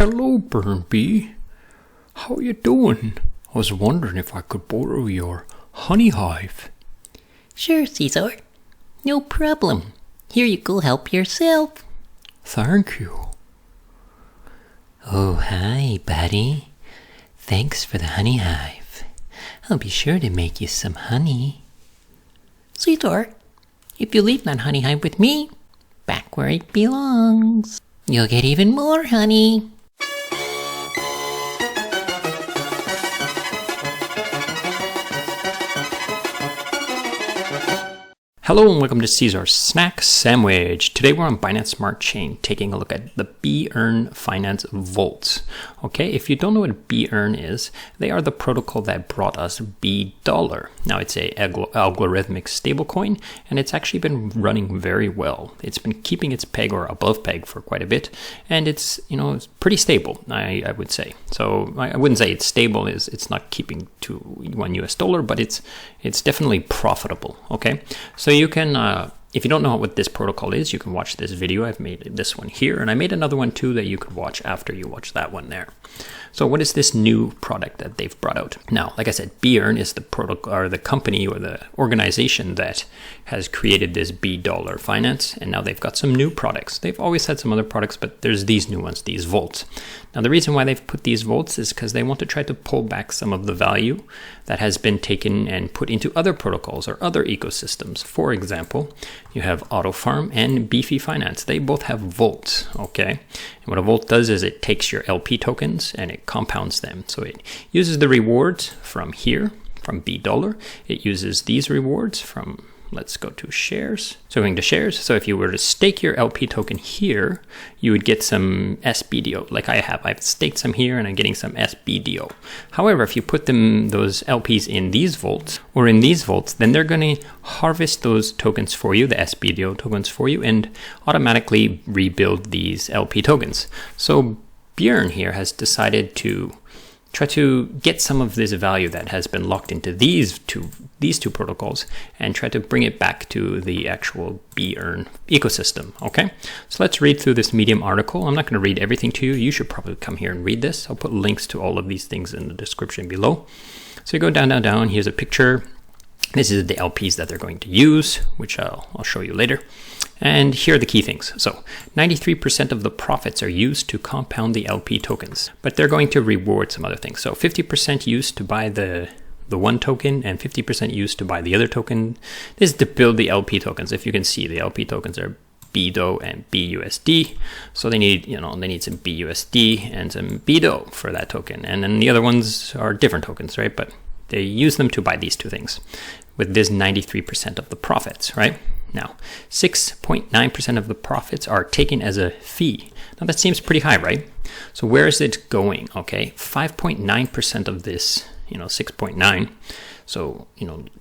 Hello, BearnB. How you doing? I was wondering if I could borrow your honey hive. Sure, Caesar. No problem. Here you go, help yourself. Thank you. Oh, hi, buddy. Thanks for the honey hive. I'll be sure to make you some honey. Caesar, if you leave that honey hive with me, back where it belongs, you'll get even more honey. Hello and welcome to Caesar's Snack Sandwich. Today we're on Binance Smart Chain taking a look at the bEarn Finance vaults. Okay, if you don't know what bEarn is, they are the protocol that brought us bDollar. Now it's a algorithmic stablecoin and it's actually been running very well. It's been keeping its peg or above peg for quite a bit, and it's it's pretty stable, I would say. So I wouldn't say it's stable, it's not keeping to $1 but it's definitely profitable. Okay, so you can, if you don't know what this protocol is, you can watch this video. I've made this one here, and I made another one too that you could watch after you watch that one there. So what is this new product that they've brought out? Now, like I said, bEarn is the protocol or the company or the organization that has created this bDollar finance, and now they've got some new products. They've always had some other products, but there's these new ones, these vaults. Now, the reason why they've put these vaults is because they want to try to pull back some of the value that has been taken and put into other protocols or other ecosystems. For example, you have AutoFarm and BFI Finance. They both have vaults, okay? And what a vault does is it takes your LP tokens and it compounds them. So it uses the rewards from here, from bDollar. It uses these rewards from, let's go to shares. So going to shares. So if you were to stake your LP token here, you would get some sBDO, like I have. I've staked some here and I'm getting some sBDO. However, if you put those LPs in these vaults or in these vaults, then they're going to harvest those tokens for you, the sBDO tokens for you, and automatically rebuild these LP tokens. So bEarn here has decided to try to get some of this value that has been locked into these two protocols and try to bring it back to the actual bEarn ecosystem. Okay, so let's read through this Medium article. I'm not going to read everything to you. You should probably come here and read this. I'll put links to all of these things in the description below. So you go down. Here's a picture. This is the LPs that they're going to use, which I'll show you later. And here are the key things. So 93% of the profits are used to compound the LP tokens, but they're going to reward some other things. So 50% used to buy the one token and 50% used to buy the other token. This is to build the LP tokens. If you can see, the LP tokens are BDO and BUSD. So they need some BUSD and some BDO for that token. And then the other ones are different tokens, right? But they use them to buy these two things with this 93% of the profits, right? Now, 6.9% of the profits are taken as a fee. Now that seems pretty high, right? So where is it going? Okay, 5.9% of this, 6.9, so,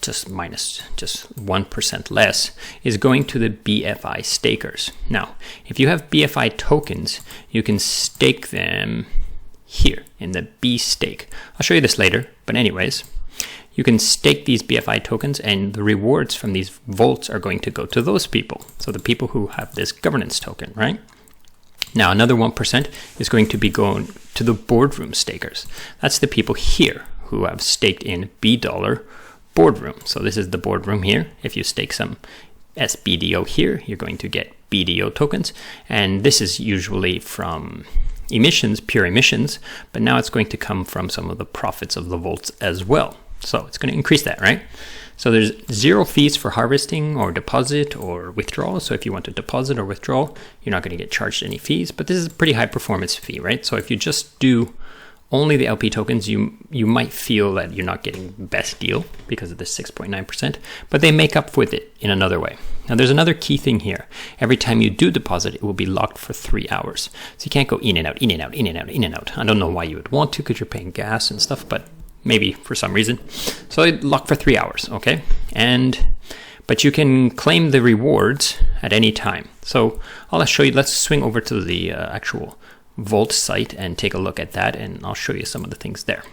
just minus just 1% less is going to the BFI stakers. Now, if you have BFI tokens, you can stake them here in the B stake. I'll show you this later, but anyways, you can stake these BFI tokens and the rewards from these vaults are going to go to those people. So the people who have this governance token, right? Now another 1% is going to be going to the boardroom stakers. That's the people here who have staked in bDollar boardroom. So this is the boardroom here. If you stake some sBDO here, you're going to get BDO tokens. And this is usually from emissions, pure emissions, but now it's going to come from some of the profits of the vaults as well. So it's going to increase that, right? So there's 0 fees for harvesting or deposit or withdrawal. So if you want to deposit or withdraw, you're not going to get charged any fees, but this is a pretty high performance fee, right? So if you just do only the LP tokens, you might feel that you're not getting the best deal because of the 6.9%, but they make up with it in another way. Now there's another key thing here. Every time you do deposit, it will be locked for 3 hours. So you can't go in and out, in and out, in and out, in and out. I don't know why you would want to because you're paying gas and stuff, but maybe for some reason. So it locked for 3 hours, okay? But you can claim the rewards at any time. So I'll show you, let's swing over to the actual Vault site and take a look at that, and I'll show you some of the things there.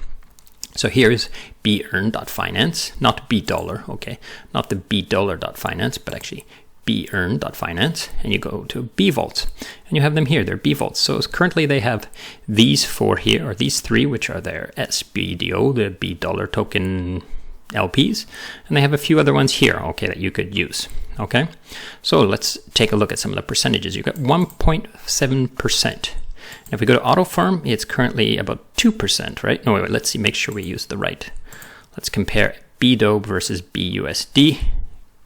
So here's bEarn.finance, not bDollar, okay? Not the bDollar.finance, but actually bEarn.finance, and you go to bVAULTS, and you have them here. They're bVAULTS. So currently they have these four here, or these three, which are their sBDO, the B dollar token LPs, and they have a few other ones here, okay, that you could use. Okay, so let's take a look at some of the percentages. You've got 1.7%. If we go to auto farm, it's currently about 2%, right? No, wait, let's see, make sure we use the right. Let's compare bDO versus BUSD.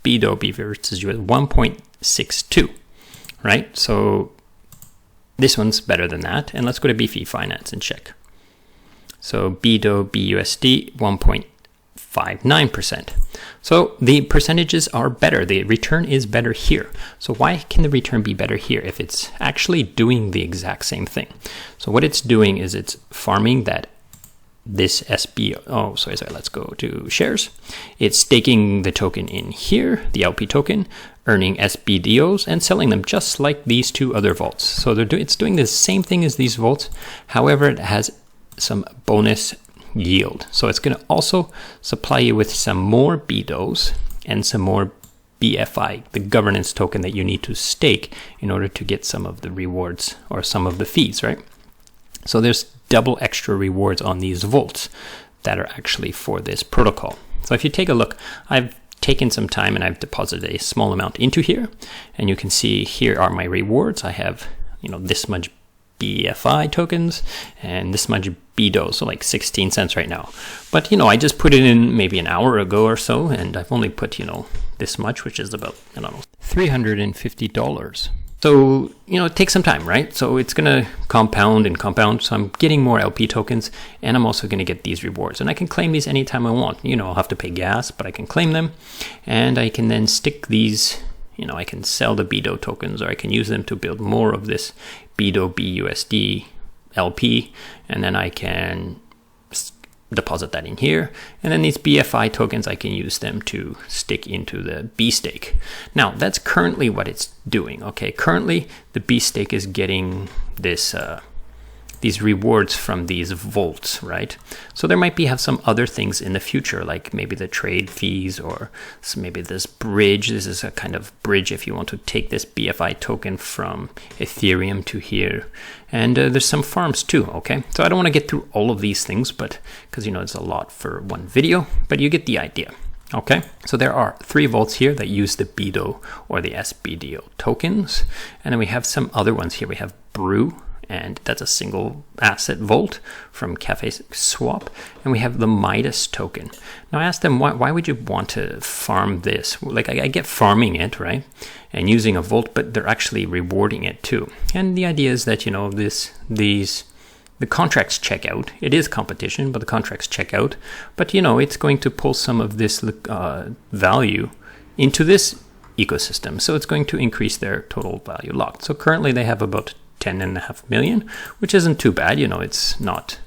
bDO versus US 1.62, right? So this one's better than that. And let's go to BFI Finance and check. So bDO, BUSD, 1.59%. So the percentages are better. The return is better here. So why can the return be better here if it's actually doing the exact same thing? So what it's doing is it's farming that this SBO, oh, sorry, let's go to shares. It's staking the token in here, the LP token, earning sBDOs and selling them just like these two other vaults. So it's doing the same thing as these vaults. However, it has some bonus yield. So it's going to also supply you with some more bDOs and some more BFI, the governance token that you need to stake in order to get some of the rewards or some of the fees, right? So there's double extra rewards on these vaults that are actually for this protocol. So if you take a look, I've taken some time and I've deposited a small amount into here, and you can see here are my rewards. I have, this much BFI tokens and this much bDO, so like 16 cents right now. But I just put it in maybe an hour ago or so, and I've only put this much, which is about $350. So it takes some time, right? So it's gonna compound and compound. So I'm getting more LP tokens, and I'm also gonna get these rewards, and I can claim these anytime I want. I'll have to pay gas, but I can claim them, and I can then stick these. I can sell the bDO tokens, or I can use them to build more of this bDO BUSD LP, and then I can deposit that in here. And then these BFI tokens, I can use them to stick into the B stake. Now, that's currently what it's doing. Okay, currently the B stake is getting this these rewards from these vaults, right? So there might have some other things in the future, like maybe the trade fees, or maybe this bridge. This is a kind of bridge if you want to take this BFI token from Ethereum to here. And there's some farms too, okay? So I don't want to get through all of these things, but because it's a lot for one video, but you get the idea. Okay, so there are 3 vaults here that use the bDO or the sBDO tokens. And then we have some other ones here. We have Brew, and that's a single asset vault from Cafe Swap. And we have the Midas token. Now I asked them, why would you want to farm this? Like I get farming it, right? And using a vault, but they're actually rewarding it too. And the idea is that, the contracts check out. It is competition, but the contracts check out. But, it's going to pull some of this value into this ecosystem. So it's going to increase their total value locked. So currently they have about 10.5 million, which isn't too bad. It's not,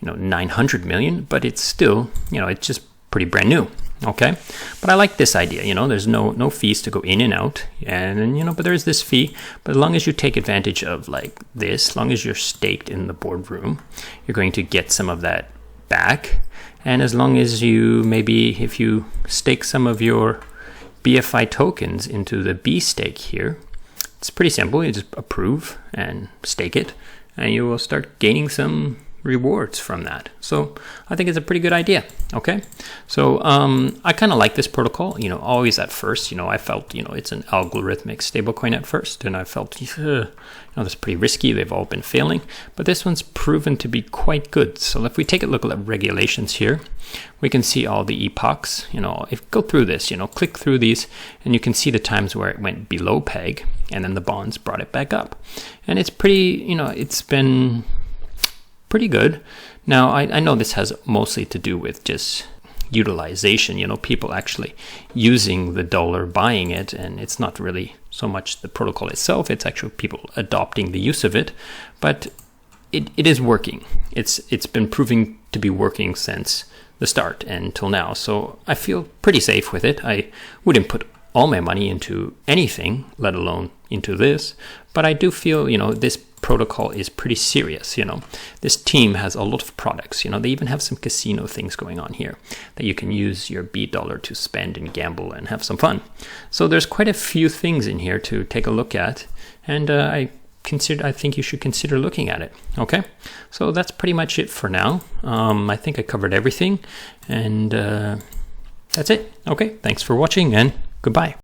900 million, but it's still, it's just pretty brand new. Okay, but I like this idea. There's no fees to go in and out, and but there is this fee. But as long as you take advantage of like this, as long as you're staked in the boardroom, you're going to get some of that back. And as long as if you stake some of your BFI tokens into the B stake here, it's pretty simple. You just approve and stake it, and you will start gaining some rewards from that. So I think it's a pretty good idea. Okay, so I kind of like this protocol. Always at first, I felt it's an algorithmic stablecoin at first, and I felt that's pretty risky. They've all been failing, but this one's proven to be quite good. So if we take a look at regulations here, we can see all the epochs. Go through this, click through these, and you can see the times where it went below peg, and then the bonds brought it back up, and it's pretty. It's been pretty good. Now, I know this has mostly to do with just utilization, people actually using the dollar, buying it, and it's not really so much the protocol itself, it's actually people adopting the use of it, but it is working. It's been proving to be working since the start until now, so I feel pretty safe with it. I wouldn't put all my money into anything, let alone into this, but I do feel, you know, this protocol is pretty serious. You know, this team has a lot of products. You know, they even have some casino things going on here that you can use your B dollar to spend and gamble and have some fun. So there's quite a few things in here to take a look at, and I think you should consider looking at it. Okay, so that's pretty much it for now. I think I covered everything, and that's it. Okay, thanks for watching, and goodbye.